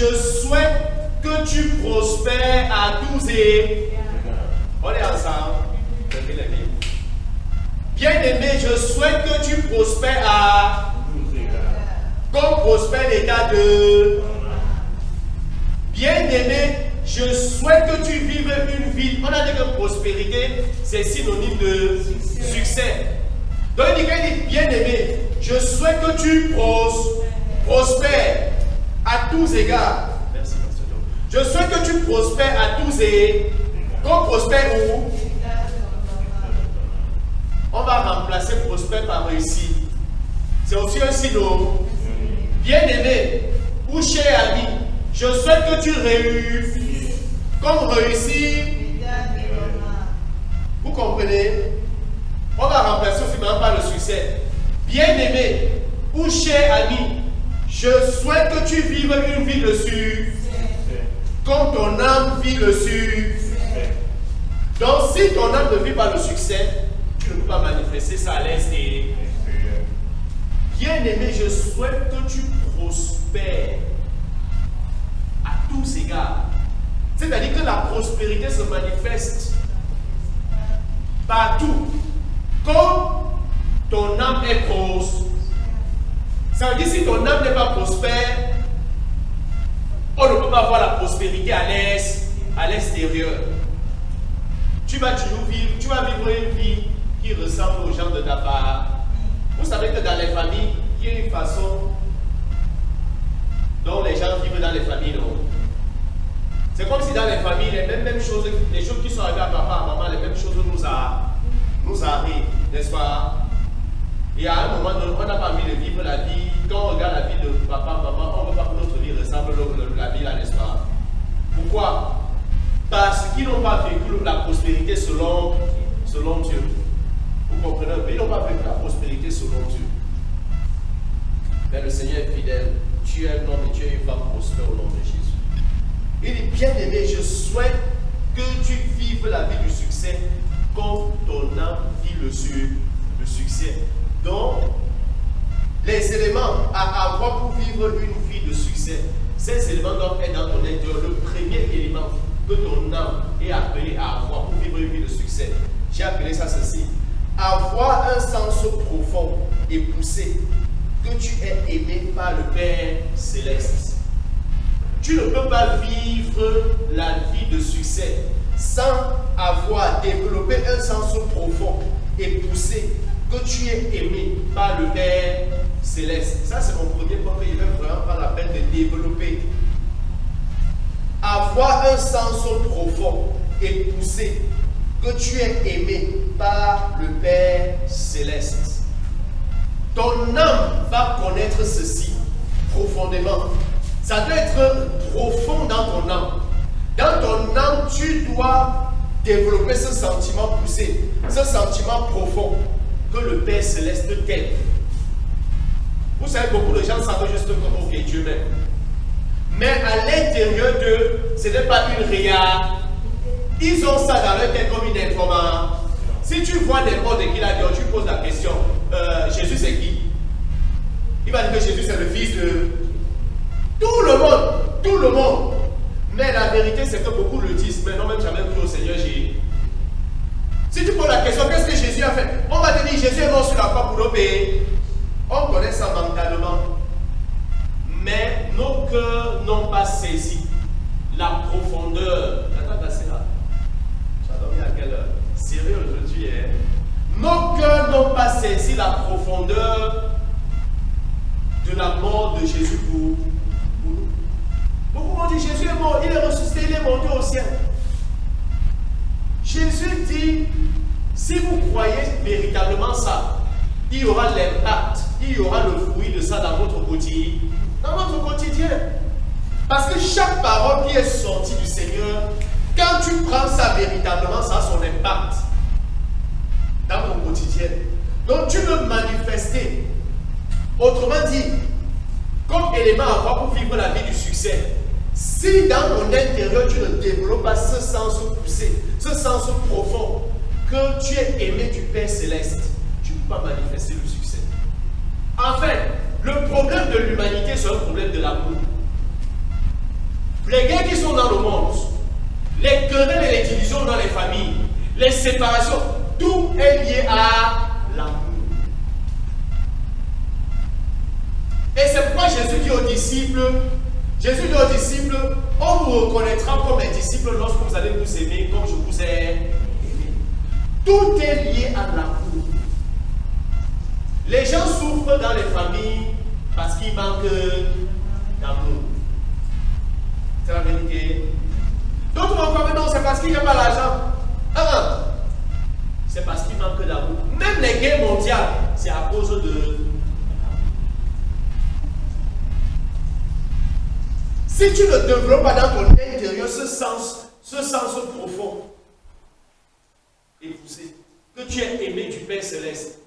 je souhaite que tu prospères à tous et... On est ensemble. Bien-aimé, je souhaite que tu prospères à... Comme prospère l'état de... Bien-aimé, je souhaite que tu vives une vie. On a dit que prospérité, c'est synonyme de succès. Donc il dit, bien-aimé, je souhaite que tu prospères à tous égards. Merci, Pasteur John. Je souhaite que tu prospères à tous et... Qu'on prospère où? On va remplacer prospère par réussir. C'est aussi un signe. Bien-aimé ou cher ami, je souhaite que tu réussisses. Comme réussir. Vous comprenez? On va remplacer aussi maintenant par le succès. Bien-aimé ou cher ami, je souhaite que tu vives une vie de succès. Comme ton âme vit le succès. Donc si ton âme ne vit pas le succès, tu ne peux pas manifester ça à l'extérieur. Bien-aimé, je souhaite que tu prospères à tous égards. C'est-à-dire que la prospérité se manifeste partout. Comme ton âme est prospère. Ça veut dire que si ton âme n'est pas prospère, on ne peut pas avoir la prospérité à l'extérieur. Tu vas toujours vivre, tu vas vivre une vie qui ressemble aux gens de ta part. Vous savez que dans les familles, il y a une façon dont les gens vivent dans les familles, non? C'est comme si dans les familles, les mêmes choses, les choses qui sont arrivées à papa, à maman, les mêmes choses nous arrivent, n'est-ce pas? Et à un moment donné, on n'a pas envie de vivre la vie. Quand on regarde la vie de papa, maman, on ne veut pas que notre vie ressemble à la vie là, n'est-ce pas? Pourquoi? Parce qu'ils n'ont pas vécu la prospérité selon Dieu. Vous comprenez un peu? Ils n'ont pas vécu la prospérité selon Dieu. Mais le Seigneur est fidèle. Tu es un homme et tu es une femme prospère au nom de Jésus. Il dit, bien-aimé, je souhaite que tu vives la vie du succès comme ton âme vit le succès. Donc, les éléments à avoir pour vivre une vie de succès, ces éléments doivent être dans ton intérieur. Le premier élément que ton âme est appelée à avoir pour vivre une vie de succès, j'ai appelé ça ceci: avoir un sens profond et poussé que tu es aimé par le Père Céleste. Tu ne peux pas vivre la vie de succès sans avoir développé un sens profond et poussé que tu es aimé par le Père Céleste. Ça, c'est mon premier point que je vais vraiment prendre la peine de développer. Avoir un sens profond et poussé que tu es aimé par le Père Céleste. Ton âme va connaître ceci profondément. Ça doit être profond dans ton âme. Dans ton âme, tu dois développer ce sentiment poussé, ce sentiment profond que le Père Céleste t'aime. Vous savez, beaucoup de gens savent juste comme ok, Dieu m'aime. Mais à l'intérieur d'eux, ce n'est pas une réalité. Ils ont ça dans leur tête comme une information. Si tu vois n'importe qui là-dedans, tu poses la question, Jésus c'est qui? Il va dire que Jésus c'est le fils de... Tout le monde. Mais la vérité c'est que beaucoup le disent, mais non, même jamais cru au Seigneur Jésus. Si tu poses la question, qu'est-ce que Jésus a fait? On va te dire, Jésus est mort sur la croix pour nos péchés. On connaît ça mentalement. Mais nos cœurs n'ont pas saisi la profondeur. Attends, c'est là. Tu as dormi à quelle heure? Sérieux aujourd'hui, hein? Nos cœurs n'ont pas saisi la profondeur de la mort de Jésus pour nous. Beaucoup m'ont dit, Jésus est mort, il est ressuscité, il est monté au ciel. Jésus dit, si vous croyez véritablement ça, il y aura l'impact, il y aura le fruit de ça dans votre quotidien. Dans votre quotidien. Parce que chaque parole qui est sortie du Seigneur, quand tu prends ça véritablement, ça a son impact dans ton quotidien. Donc tu veux manifester. Autrement dit, comme élément à avoir pour vivre la vie du succès, si dans ton intérieur tu ne développes pas ce sens poussé, ce sens profond, que tu es aimé du Père Céleste, tu ne peux pas manifester le succès. En fait, le problème de l'humanité, c'est un problème de l'amour. Les guerres qui sont dans le monde, les querelles et les divisions dans les familles, les séparations, tout est lié à l'amour. Et c'est pourquoi Jésus dit aux disciples, on vous reconnaîtra comme mes disciples lorsque vous allez vous aimer comme je vous ai aimé. Tout est lié à l'amour. Les gens souffrent dans les familles parce qu'il manque d'amour. C'est la vérité. D'autres vont dire non, c'est parce qu'il n'y a pas l'argent. C'est parce qu'il manque d'amour. Même les guerres mondiales, c'est à cause de... Si tu ne développes pas dans ton intérieur ce sens profond et poussé, que tu es aimé du Père Céleste,